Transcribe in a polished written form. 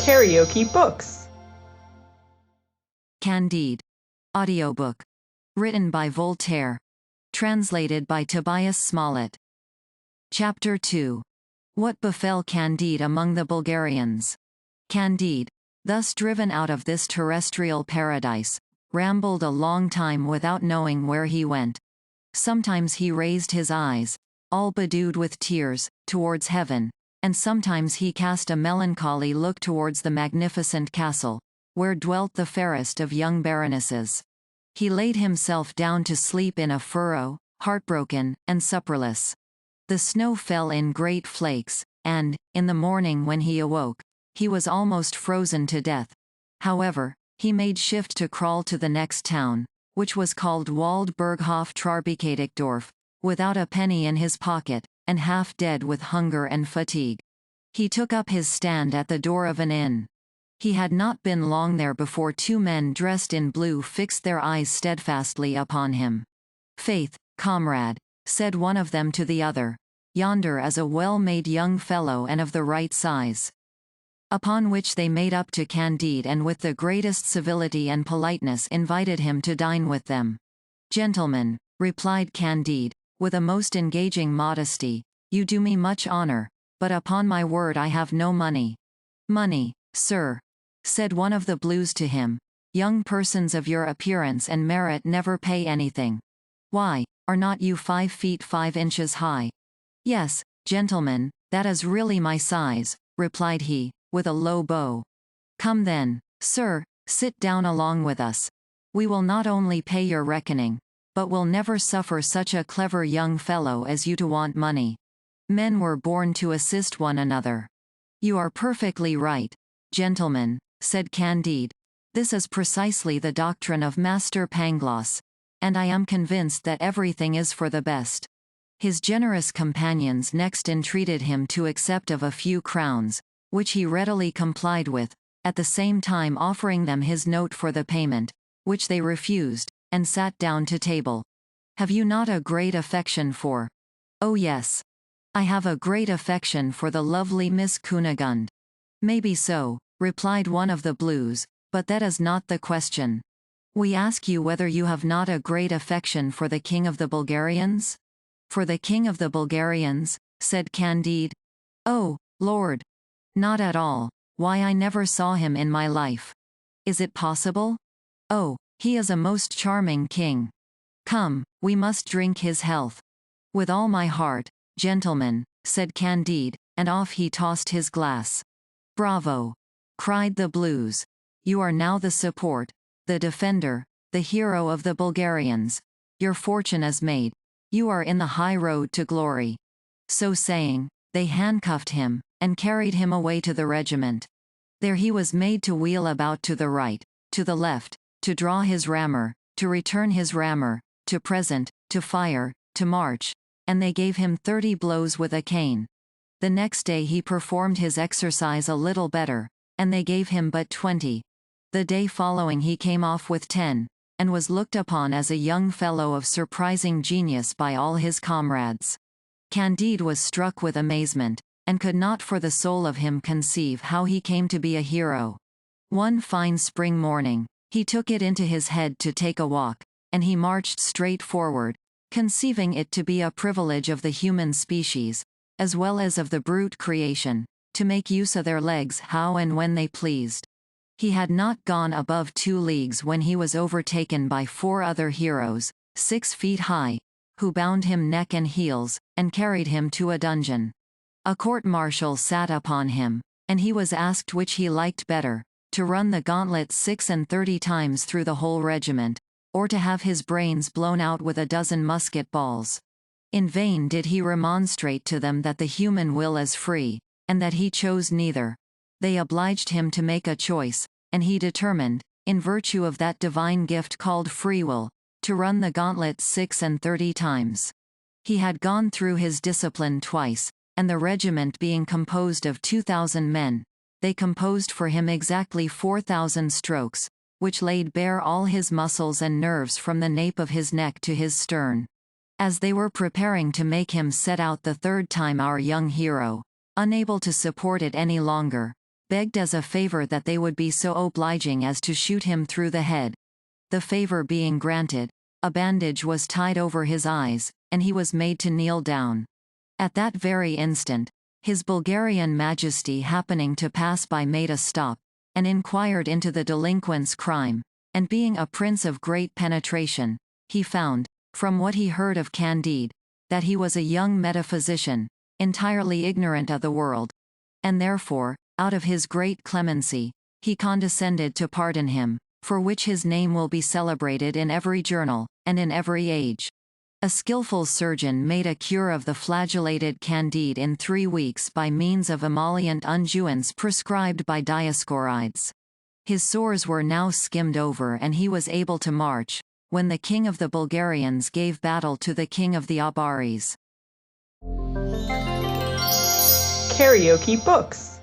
KaraokeBooks. Candide. Audiobook. Written by Voltaire. Translated by Tobias Smollett. Chapter 2. What befell Candide among the Bulgarians? Candide, thus driven out of this terrestrial paradise, rambled a long time without knowing where he went. Sometimes he raised his eyes, all bedewed with tears, towards heaven, and sometimes he cast a melancholy look towards the magnificent castle, where dwelt the fairest of young baronesses. He laid himself down to sleep in a furrow, heartbroken, and supperless. The snow fell in great flakes, and, in the morning when he awoke, he was almost frozen to death. However, he made shift to crawl to the next town, which was called Waldberghof Trarbekadikdorf, without a penny in his pocket, and half dead with hunger and fatigue. He took up his stand at the door of an inn. He had not been long there before two men dressed in blue fixed their eyes steadfastly upon him. "Faith, comrade," said one of them to the other, "yonder is a well-made young fellow and of the right size." Upon which they made up to Candide and with the greatest civility and politeness invited him to dine with them. "Gentlemen," replied Candide, with a most engaging modesty, "you do me much honor, but upon my word I have no money." "Money, sir," said one of the blues to him, "young persons of your appearance and merit never pay anything. Why, are not you 5 feet 5 inches high?" "Yes, gentlemen, that is really my size," replied he, with a low bow. "Come then, sir, sit down along with us. We will not only pay your reckoning, but will never suffer such a clever young fellow as you to want money. Men were born to assist one another." "You are perfectly right, gentlemen," said Candide. "This is precisely the doctrine of Master Pangloss, and I am convinced that everything is for the best." His generous companions next entreated him to accept of a few crowns, which he readily complied with, at the same time offering them his note for the payment, which they refused, and sat down to table. "Have you not a great affection for—" "Oh yes. I have a great affection for the lovely Miss Cunigund." "Maybe so," replied one of the blues, "but that is not the question. We ask you whether you have not a great affection for the King of the Bulgarians?" "For the King of the Bulgarians?" said Candide. "Oh, Lord! Not at all. Why, I never saw him in my life." "Is it possible?" "Oh, he is a most charming king. Come, we must drink his health." "With all my heart, gentlemen," said Candide, and off he tossed his glass. "Bravo!" cried the blues. "You are now the support, the defender, the hero of the Bulgarians. Your fortune is made. You are in the high road to glory." So saying, they handcuffed him, and carried him away to the regiment. There he was made to wheel about to the right, to the left, to draw his rammer, to return his rammer, to present, to fire, to march, and they gave him 30 blows with a cane. The next day he performed his exercise a little better, and they gave him but 20. The day following he came off with 10, and was looked upon as a young fellow of surprising genius by all his comrades. Candide was struck with amazement, and could not for the soul of him conceive how he came to be a hero. One fine spring morning, he took it into his head to take a walk, and he marched straight forward, conceiving it to be a privilege of the human species, as well as of the brute creation, to make use of their legs how and when they pleased. He had not gone above 2 leagues when he was overtaken by 4 other heroes, 6 feet high, who bound him neck and heels, and carried him to a dungeon. A court-martial sat upon him, and he was asked which he liked better, to run the gauntlet 36 times through the whole regiment, or to have his brains blown out with a dozen musket balls. In vain did he remonstrate to them that the human will is free, and that he chose neither. They obliged him to make a choice, and he determined, in virtue of that divine gift called free will, to run the gauntlet 36 times. He had gone through his discipline twice, and the regiment being composed of 2,000 men, they composed for him exactly 4,000 strokes, which laid bare all his muscles and nerves from the nape of his neck to his stern. As they were preparing to make him set out the 3rd time, our young hero, unable to support it any longer, begged as a favor that they would be so obliging as to shoot him through the head. The favor being granted, a bandage was tied over his eyes, and he was made to kneel down. At that very instant, His Bulgarian Majesty happening to pass by made a stop, and inquired into the delinquent's crime, and being a prince of great penetration, he found, from what he heard of Candide, that he was a young metaphysician, entirely ignorant of the world, and therefore, out of his great clemency, he condescended to pardon him, for which his name will be celebrated in every journal, and in every age. A skillful surgeon made a cure of the flagellated Candide in 3 weeks by means of emollient unguents prescribed by Dioscorides. His sores were now skimmed over and he was able to march, when the king of the Bulgarians gave battle to the king of the Abaris. KaraokeBooks.